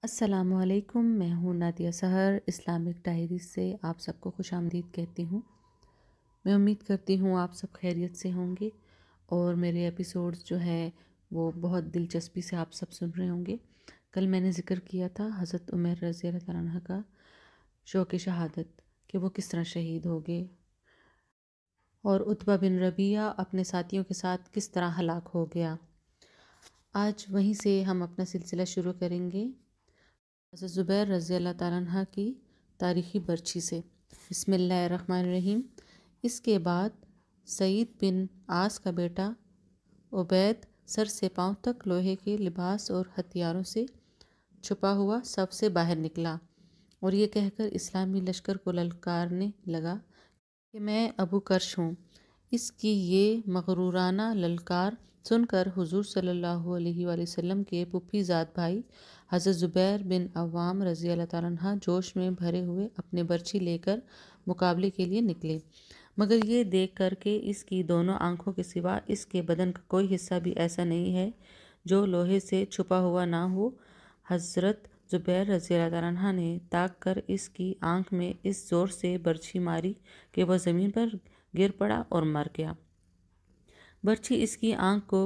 السلام علیکم، میں ہوں نادیہ سحر اسلامک ڈائری سے آپ سب کو خوش آمدید کہتی ہوں۔ میں امید کرتی ہوں آپ سب خیریت سے ہوں گے اور میرے ایپیسوڈز جو ہے وہ بہت دلچسپی سے آپ سب سن رہے ہوں گے۔ کل میں نے ذکر کیا تھا حضرت عمر رضی اللہ تعالیٰ عنہ کا شوق شہادت کہ وہ کس طرح شہید ہو گئے اور عتبہ بن ربیعہ اپنے ساتھیوں کے ساتھ کس طرح ہلاک ہو گیا۔ آج وہیں سے ہم اپنا سلسلہ شروع کریں گے حضرت زبیر رضی اللہ تعالیٰ عنہ کی تاریخی برچھی سے۔ بسم اللہ الرحمن الرحیم۔ اس کے بعد سعید بن عاص کا بیٹا عبید سر سے پاؤں تک لوہے کے لباس اور ہتھیاروں سے چھپا ہوا سب سے باہر نکلا اور یہ کہہ کر اسلامی لشکر کو للکارنے لگا کہ میں ابو کرش ہوں۔ اس کی یہ مغرورانہ للکار سن کر حضور صلی اللہ علیہ وآلہ وسلم کے پھوپھی زاد بھائی حضرت زبیر بن عوام رضی اللہ تعالیٰ عنہ جوش میں بھرے ہوئے اپنے برچھی لے کر مقابلے کے لیے نکلے، مگر یہ دیکھ کر کہ اس کی دونوں آنکھوں کے سوا اس کے بدن کا کوئی حصہ بھی ایسا نہیں ہے جو لوہے سے چھپا ہوا نہ ہو، حضرت زبیر رضی اللہ تعالیٰ عنہ نے تاک کر اس کی آنکھ میں اس زور سے برچھی ماری کہ وہ زمین پر گر پڑا اور مر گیا۔ برچھی اس کی آنکھ کو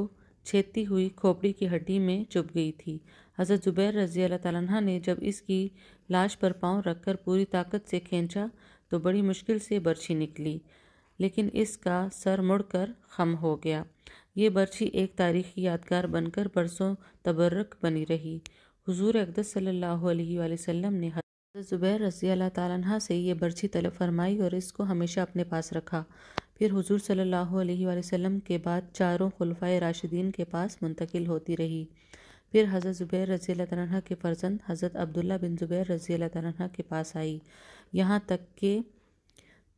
چھیدتی ہوئی کھوپڑی کی ہڈی میں چبھ گئی تھی۔ حضرت زبیر رضی اللہ تعالیٰ عنہ نے جب اس کی لاش پر پاؤں رکھ کر پوری طاقت سے کھینچا تو بڑی مشکل سے برچھی نکلی، لیکن اس کا سر مڑ کر خم ہو گیا۔ یہ برچھی ایک تاریخی یادگار بن کر برسوں تبرک بنی رہی۔ حضور اقدس صلی اللہ علیہ وآلہ وسلم نے حضرت زبیر رضی اللہ تعالیٰ عنہ سے یہ برچھی طلب فرمائی اور اس کو ہمیشہ اپنے پاس رکھا۔ پھر حضور صلی اللہ علیہ وآلہ وسلم کے بعد چاروں خلفائے راشدین کے پاس منتقل ہوتی رہی۔ پھر حضرت زبیر رضی اللہ تعالیٰ عنہ کے فرزند حضرت عبداللہ بن زبیر رضی اللہ تعالیٰ عنہ کے پاس آئی، یہاں تک کہ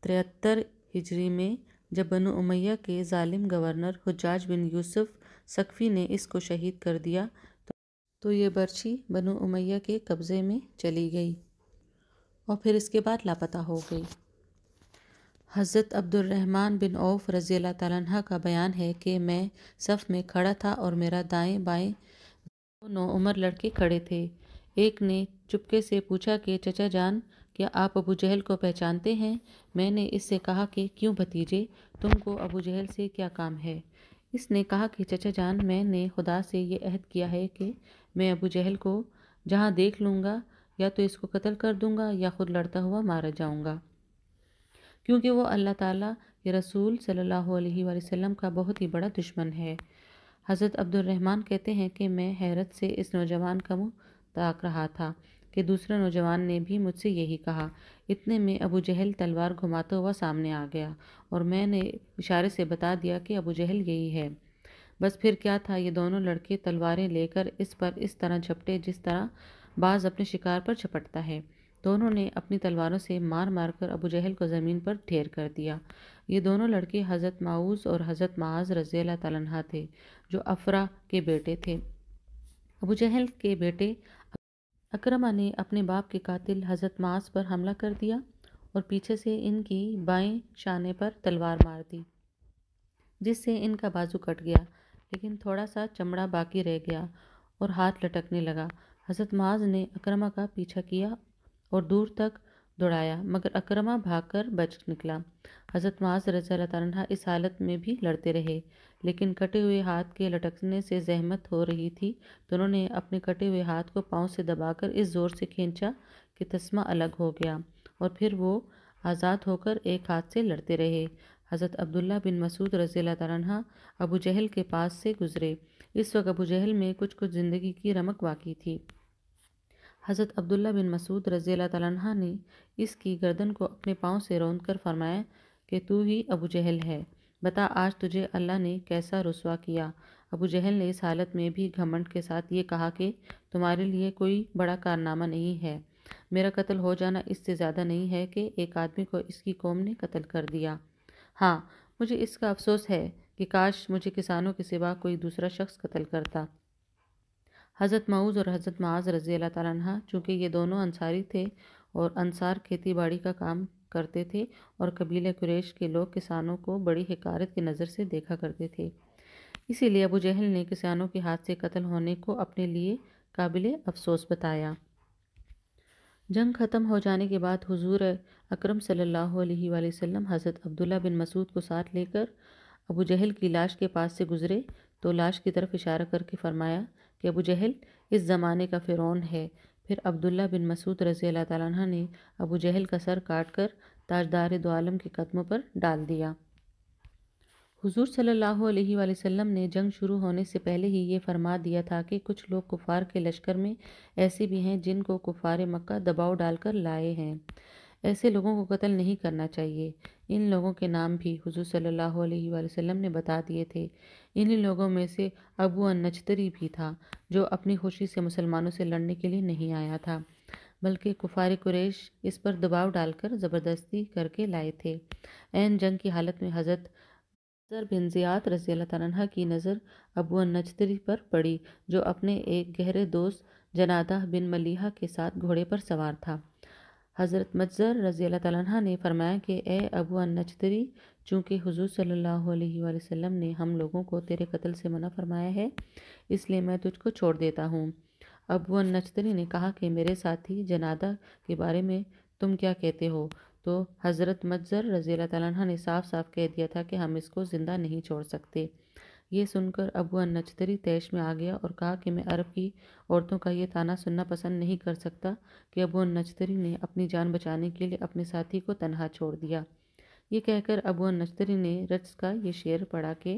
73 ہجری میں جب بنو امیہ کے ظالم گورنر حجاج بن یوسف ثقفی نے اس کو شہید کر دیا تو یہ برچھی بنو امیہ کے قبضے میں چلی گئی اور پھر اس کے بعد لاپتہ ہو گئی۔ حضرت عبد الرحمن بن عوف رضی اللہ تعالیٰ عنہ کا بیان ہے کہ میں صف میں کھڑا تھا اور میرا دائیں بائیں دو نوعمر لڑکے کھڑے تھے۔ ایک نے چپکے سے پوچھا کہ چچا جان، کیا آپ ابو جہل کو پہچانتے ہیں؟ میں نے اس سے کہا کہ کیوں بھتیجے، تم کو ابو جہل سے کیا کام ہے؟ اس نے کہا کہ چچا جان، میں نے خدا سے یہ عہد کیا ہے کہ میں ابو جہل کو جہاں دیکھ لوں گا یا تو اس کو قتل کر دوں گا یا خود لڑتا ہوا مارا جاؤں گا، کیونکہ وہ اللہ تعالیٰ کے رسول صلی اللہ علیہ وآلہ وسلم کا بہت ہی بڑا دشمن ہے۔ حضرت عبد الرحمن کہتے ہیں کہ میں حیرت سے اس نوجوان کا منہ تاک رہا تھا کہ دوسرے نوجوان نے بھی مجھ سے یہی کہا۔ اتنے میں ابو جہل تلوار گھماتا ہوا سامنے آ گیا اور میں نے اشارے سے بتا دیا کہ ابو جہل یہی ہے۔ بس پھر کیا تھا، یہ دونوں لڑکے تلواریں لے کر اس پر اس طرح جھپٹے جس طرح باز اپنے شکار پر جھپٹتا ہے۔ دونوں نے اپنی تلواروں سے مار مار کر ابو جہل کو زمین پر ڈھیر کر دیا۔ یہ دونوں لڑکے حضرت معوذ اور حضرت معاذ رضی اللہ تعالیٰ عنہ تھے جو افرا کے بیٹے تھے۔ ابو جہل کے بیٹے اکرمہ نے اپنے باپ کے قاتل حضرت معاذ پر حملہ کر دیا اور پیچھے سے ان کی بائیں شانے پر تلوار مار دی، جس سے ان کا بازو کٹ گیا، لیکن تھوڑا سا چمڑا باقی رہ گیا اور ہاتھ لٹکنے لگا۔ حضرت معاذ نے اکرمہ کا پیچھا کیا اور دور تک دوڑایا، مگر اکرمہ بھاگ کر بچ نکلا۔ حضرت معاذ رضی اللہ تعالیٰ عنہ اس حالت میں بھی لڑتے رہے، لیکن کٹے ہوئے ہاتھ کے لٹکنے سے زحمت ہو رہی تھی تو انہوں نے اپنے کٹے ہوئے ہاتھ کو پاؤں سے دبا کر اس زور سے کھینچا کہ تسمہ الگ ہو گیا اور پھر وہ آزاد ہو کر ایک ہاتھ سے لڑتے رہے۔ حضرت عبداللہ بن مسعود رضی اللہ تعالیٰ عنہ ابو جہل کے پاس سے گزرے۔ اس وقت ابو جہل میں کچھ زندگی کی رمق باقی تھی۔ حضرت عبداللہ بن مسعود رضی اللہ تعالیٰ عنہ نے اس کی گردن کو اپنے پاؤں سے روند کر فرمایا کہ تو ہی ابو جہل ہے، بتا آج تجھے اللہ نے کیسا رسوا کیا۔ ابو جہل نے اس حالت میں بھی گھمنڈ کے ساتھ یہ کہا کہ تمہارے لیے کوئی بڑا کارنامہ نہیں ہے، میرا قتل ہو جانا اس سے زیادہ نہیں ہے کہ ایک آدمی کو اس کی قوم نے قتل کر دیا۔ ہاں، مجھے اس کا افسوس ہے کہ کاش مجھے کسانوں کے سوا کوئی دوسرا شخص قتل کرتا۔ حضرت معوذ اور حضرت معاذ رضی اللہ تعالیٰ عنہ چونکہ یہ دونوں انصاری تھے اور انصار کھیتی باڑی کا کام کرتے تھے اور قبیلہ قریش کے لوگ کسانوں کو بڑی حقارت کی نظر سے دیکھا کرتے تھے، اسی لیے ابو جہل نے کسانوں کے ہاتھ سے قتل ہونے کو اپنے لیے قابل افسوس بتایا۔ جنگ ختم ہو جانے کے بعد حضور اکرم صلی اللہ علیہ وآلہ وسلم حضرت عبداللہ بن مسعود کو ساتھ لے کر ابو جہل کی لاش کے پاس سے گزرے تو لاش کی طرف اشارہ کر کے فرمایا کہ ابو جہل اس زمانے کا فرعون ہے۔ پھر عبداللہ بن مسعود رضی اللہ تعالیٰ عنہ نے ابو جہل کا سر کاٹ کر تاجدار دو عالم کے قدموں پر ڈال دیا۔ حضور صلی اللہ علیہ وآلہ وسلم نے جنگ شروع ہونے سے پہلے ہی یہ فرما دیا تھا کہ کچھ لوگ کفار کے لشکر میں ایسے بھی ہیں جن کو کفار مکہ دباؤ ڈال کر لائے ہیں۔ ایسے لوگوں کو قتل نہیں کرنا چاہیے۔ ان لوگوں کے نام بھی حضور صلی اللہ علیہ وآلہ وسلم نے بتا دیے تھے۔ انہی لوگوں میں سے ابو النجتری بھی تھا جو اپنی خوشی سے مسلمانوں سے لڑنے کے لیے نہیں آیا تھا بلکہ کفار قریش اس پر دباؤ ڈال کر زبردستی کر کے لائے تھے۔ عین جنگ کی حالت میں حضرت نضر بن زیاد رضی اللہ تعالیٰ عنہ کی نظر ابو النجتری پر پڑی جو اپنے ایک گہرے دوست جنادہ بن ملیحہ کے ساتھ گھوڑے پر سوار تھا۔ حضرت مجزر رضی اللہ تعالیٰ عنہ نے فرمایا کہ اے ابو النجتری، چونکہ حضور صلی اللہ علیہ وآلہ وسلم نے ہم لوگوں کو تیرے قتل سے منع فرمایا ہے اس لیے میں تجھ کو چھوڑ دیتا ہوں۔ ابو النجتری نے کہا کہ میرے ساتھی جنادہ کے بارے میں تم کیا کہتے ہو؟ تو حضرت مجزر رضی اللہ تعالیٰ عنہ نے صاف صاف کہہ دیا تھا کہ ہم اس کو زندہ نہیں چھوڑ سکتے۔ یہ سن کر ابو النجتری طیش میں آ گیا اور کہا کہ میں عرب کی عورتوں کا یہ طعنہ سننا پسند نہیں کر سکتا کہ ابو النجتری نے اپنی جان بچانے کے لیے اپنے ساتھی کو تنہا چھوڑ دیا۔ یہ کہہ کر ابو النجتری نے رجز کا یہ شعر پڑھا کہ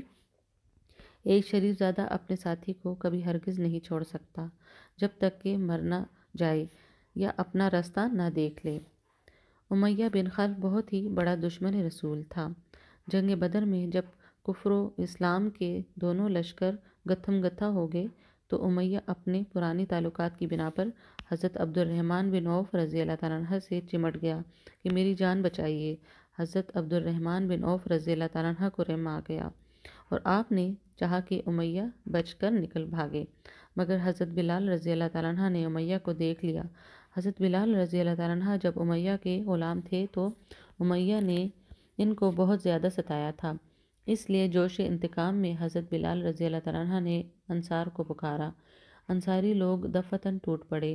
ایک شریف زادہ اپنے ساتھی کو کبھی ہرگز نہیں چھوڑ سکتا جب تک کہ مر نہ جائے یا اپنا رستہ نہ دیکھ لے۔ امیہ بن خلف بہت ہی بڑا دشمن رسول تھا۔ جنگ بدر میں جب کفر و اسلام کے دونوں لشکر گتھم گتھا ہو گئے تو امیہ اپنے پرانی تعلقات کی بنا پر حضرت عبد الرحمن بن عوف رضی اللہ تعالیٰ عنہ سے چمٹ گیا کہ میری جان بچائیے۔ حضرت عبد الرحمن بن عوف رضی اللہ تعالیٰ عنہ کو رحم آ گیا اور آپ نے چاہا کہ امیہ بچ کر نکل بھاگے، مگر حضرت بلال رضی اللہ تعالیٰ عنہ نے امیہ کو دیکھ لیا۔ حضرت بلال رضی اللہ تعالیٰ عنہ جب امیہ کے غلام تھے تو امیہ نے ان کو بہت زیادہ ستایا تھا، اس لیے جوش انتقام میں حضرت بلال رضی اللہ تعالیٰ عنہ نے انصار کو پکارا۔ انصاری لوگ دفتن ٹوٹ پڑے۔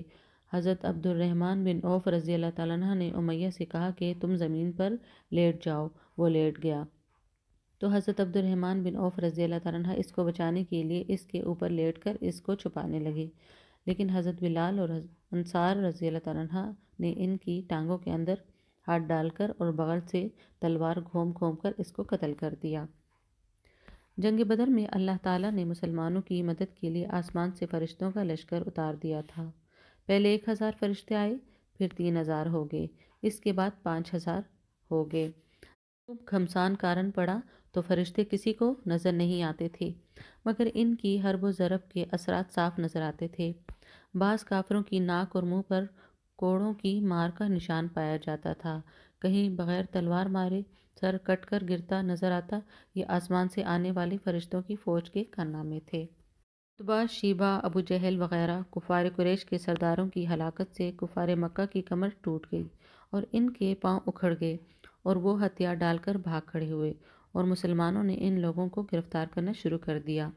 حضرت عبد الرحمن بن عوف رضی اللہ تعالیٰ عنہ نے امیہ سے کہا کہ تم زمین پر لیٹ جاؤ۔ وہ لیٹ گیا تو حضرت عبد الرحمن بن عوف رضی اللہ تعالیٰ عنہ اس کو بچانے کے لیے اس کے اوپر لیٹ کر اس کو چھپانے لگے، لیکن حضرت بلال اور انصار رضی اللہ تعالیٰ عنہ نے ان کی ٹانگوں کے اندر ہاتھ ڈال کر اور بغل سے تلوار گھوم گھوم کر اس کو قتل کر دیا۔ جنگ بدر میں اللہ تعالیٰ نے مسلمانوں کی مدد کے لیے آسمان سے فرشتوں کا لشکر اتار دیا تھا۔ پہلے 1000 فرشتے آئے، پھر 3000 ہو گئے، اس کے بعد 5000 ہو گئے۔ جب گھمسان کارن پڑا تو فرشتے کسی کو نظر نہیں آتے تھے، مگر ان کی حرب و ضرب کے اثرات صاف نظر آتے تھے۔ بعض کافروں کی ناک اور منہ پر کوڑوں کی مار کا نشان پایا جاتا تھا، کہیں بغیر تلوار مارے سر کٹ کر گرتا نظر آتا۔ یہ آسمان سے آنے والے فرشتوں کی فوج کے کارنامے تھے۔ عتبہ، شیبہ، ابو جہل وغیرہ کفار قریش کے سرداروں کی ہلاکت سے کفار مکہ کی کمر ٹوٹ گئی اور ان کے پاؤں اکھڑ گئے اور وہ ہتھیار ڈال کر بھاگ کھڑے ہوئے اور مسلمانوں نے ان لوگوں کو گرفتار کرنا شروع کر دیا۔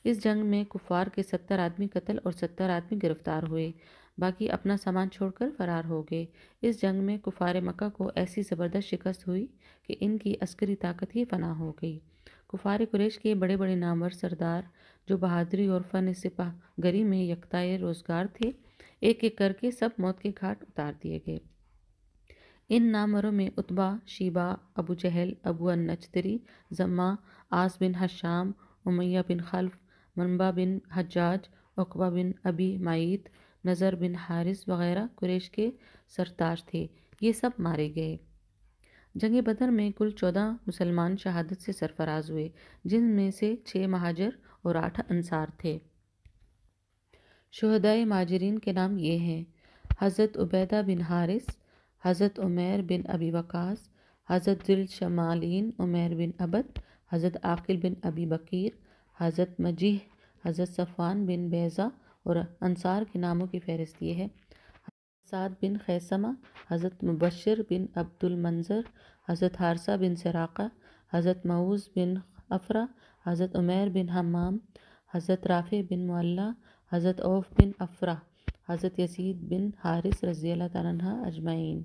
اس جنگ میں کفار کے 70 آدمی قتل اور 70 آدمی گرفتار ہوئے، باقی اپنا سامان چھوڑ کر فرار ہو گئے۔ اس جنگ میں کفار مکہ کو ایسی زبردست شکست ہوئی کہ ان کی عسکری طاقت ہی فنا ہو گئی۔ کفار قریش کے بڑے بڑے نامور سردار جو بہادری اور فن سپہ گری میں یکتائے روزگار تھے، ایک ایک کر کے سب موت کے گھاٹ اتار دیے گئے۔ ان ناموروں میں عتبہ، شیبہ، ابو جہل، ابو النجتری، زمہ، عاص بن ہشام، امیہ بن خلف، منبع بن حجاج، عقبہ بن ابی معیط، نضر بن حارث وغیرہ قریش کے سرتاج تھے۔ یہ سب مارے گئے۔ جنگ بدر میں کل 14 مسلمان شہادت سے سرفراز ہوئے، جن میں سے 6 مہاجر اور 8 انصار تھے۔ شہدائے مہاجرین کے نام یہ ہیں: حضرت عبیدہ بن حارث، حضرت عمیر بن ابی وقاص، حضرت ذی الشمالین عمیر بن عبد، حضرت عاقل بن ابی بکیر، حضرت مجیح، حضرت صفوان بن بیضہ۔ اور انصار کے ناموں کی فہرست یہ ہے: حضرت سعد بن خیثمہ، حضرت مبشر بن عبد المنذر، حضرت حارثہ بن سراقہ، حضرت معوذ بن افرا، حضرت عمیر بن حمام، حضرت رافع بن معلیٰ، حضرت عوف بن افرہ، حضرت یزید بن حارث رضی اللہ تعالیٰ عنہ اجمعین۔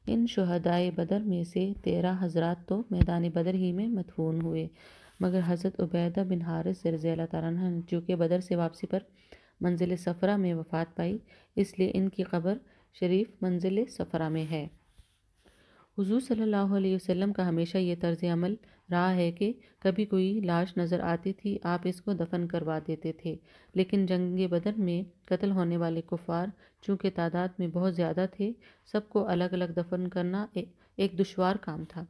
ان شہدائے بدر میں سے 13 حضرات تو میدان بدر ہی میں مدفون ہوئے، مگر حضرت عبیدہ بن حارث رضی اللہ تعالیٰ عنہ نے چونکہ بدر سے واپسی پر منزل صفرا میں وفات پائی، اس لیے ان کی قبر شریف منزل صفرا میں ہے۔ حضور صلی اللہ علیہ وسلم کا ہمیشہ یہ طرز عمل رہا ہے کہ کبھی کوئی لاش نظر آتی تھی آپ اس کو دفن کروا دیتے تھے، لیکن جنگ بدر میں قتل ہونے والے کفار چونکہ تعداد میں بہت زیادہ تھے، سب کو الگ الگ دفن کرنا ایک دشوار کام تھا،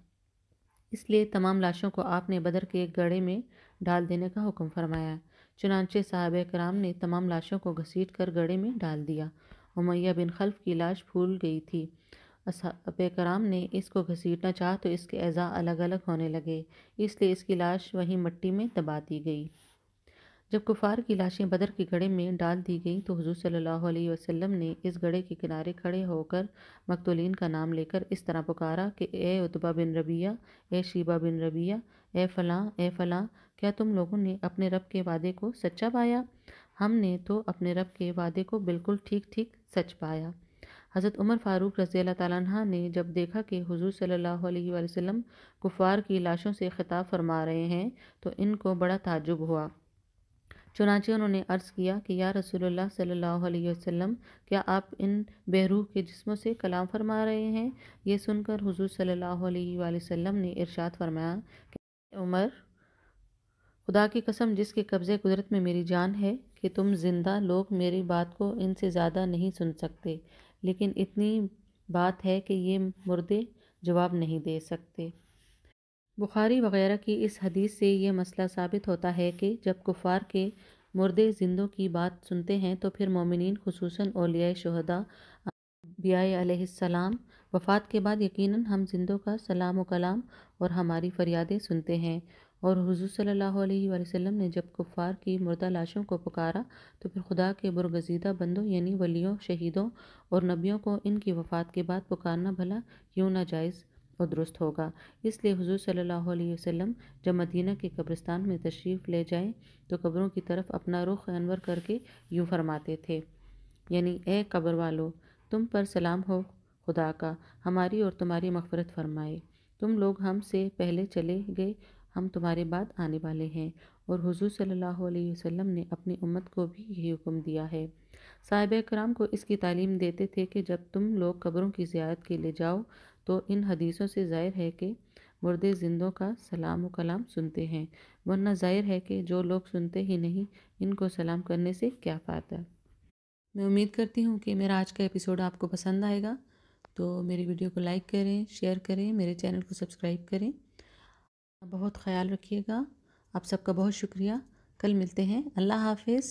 اس لیے تمام لاشوں کو آپ نے بدر کے ایک گڑھے میں ڈال دینے کا حکم فرمایا۔ چنانچہ صحابہ کرام نے تمام لاشوں کو گھسیٹ کر گڑھے میں ڈال دیا۔ امیہ بن خلف کی لاش پھول گئی تھی، اصحاب کرام نے اس کو گھسیٹنا چاہا تو اس کے اعضاء الگ الگ ہونے لگے، اس لیے اس کی لاش وہیں مٹی میں دبا دی گئی۔ جب کفار کی لاشیں بدر کے گڑھے میں ڈال دی گئیں تو حضور صلی اللہ علیہ وسلم نے اس گڑھے کے کنارے کھڑے ہو کر مقتولین کا نام لے کر اس طرح پکارا کہ اے عتبہ بن ربیعہ، اے شیبہ بن ربیعہ، اے فلاں اے فلاں، کیا تم لوگوں نے اپنے رب کے وعدے کو سچا پایا؟ ہم نے تو اپنے رب کے وعدے کو بالکل ٹھیک ٹھیک سچ پایا۔ حضرت عمر فاروق رضی اللہ تعالیٰ عنہ نے جب دیکھا کہ حضور صلی اللہ علیہ وآلہ وسلم کفار کی لاشوں سے خطاب فرما رہے ہیں تو ان کو بڑا تعجب ہوا، چنانچہ انہوں نے عرض کیا کہ یا رسول اللہ صلی اللہ علیہ وسلم، کیا آپ ان بے روح کے جسموں سے کلام فرما رہے ہیں؟ یہ سن کر حضور صلی اللہ علیہ وآلہ وسلم نے ارشاد فرمایا کہ عمر، خدا کی قسم جس کے قبضے قدرت میں میری جان ہے کہ تم زندہ لوگ میری بات کو ان سے زیادہ نہیں سن سکتے، لیکن اتنی بات ہے کہ یہ مردے جواب نہیں دے سکتے۔ بخاری وغیرہ کی اس حدیث سے یہ مسئلہ ثابت ہوتا ہے کہ جب کفار کے مردے زندوں کی بات سنتے ہیں تو پھر مومنین خصوصاً اولیاء شہداء انبیاء علیہ السلام وفات کے بعد یقیناً ہم زندوں کا سلام و کلام اور ہماری فریادیں سنتے ہیں، اور حضور صلی اللہ علیہ وآلہ وسلم نے جب کفار کی مردہ لاشوں کو پکارا تو پھر خدا کے برگزیدہ بندوں یعنی ولیوں، شہیدوں اور نبیوں کو ان کی وفات کے بعد پکارنا بھلا کیوں ناجائز اور درست ہوگا۔ اس لیے حضور صلی اللہ علیہ وسلم جب مدینہ کے قبرستان میں تشریف لے جائیں تو قبروں کی طرف اپنا رخ انور کر کے یوں فرماتے تھے، یعنی اے قبر والو، تم پر سلام ہو خدا کا، ہماری اور تمہاری مغفرت فرمائے، تم لوگ ہم سے پہلے چلے گئے، ہم تمہارے بعد آنے والے ہیں۔ اور حضور صلی اللہ علیہ وسلم نے اپنی امت کو بھی یہی حکم دیا ہے۔ صحابہ کرام کو اس کی تعلیم دیتے تھے کہ جب تم لوگ قبروں کی زیارت کے لیے جاؤ تو ان حدیثوں سے ظاہر ہے کہ مردے زندوں کا سلام و کلام سنتے ہیں، ورنہ ظاہر ہے کہ جو لوگ سنتے ہی نہیں ان کو سلام کرنے سے کیا فائدہ۔ میں امید کرتی ہوں کہ میرا آج کا ایپیسوڈ آپ کو پسند آئے گا، تو میری ویڈیو کو لائک کریں، شیئر کریں، میرے چینل کو سبسکرائب کریں۔ بہت خیال رکھیے گا، آپ سب کا بہت شکریہ، کل ملتے ہیں، اللہ حافظ۔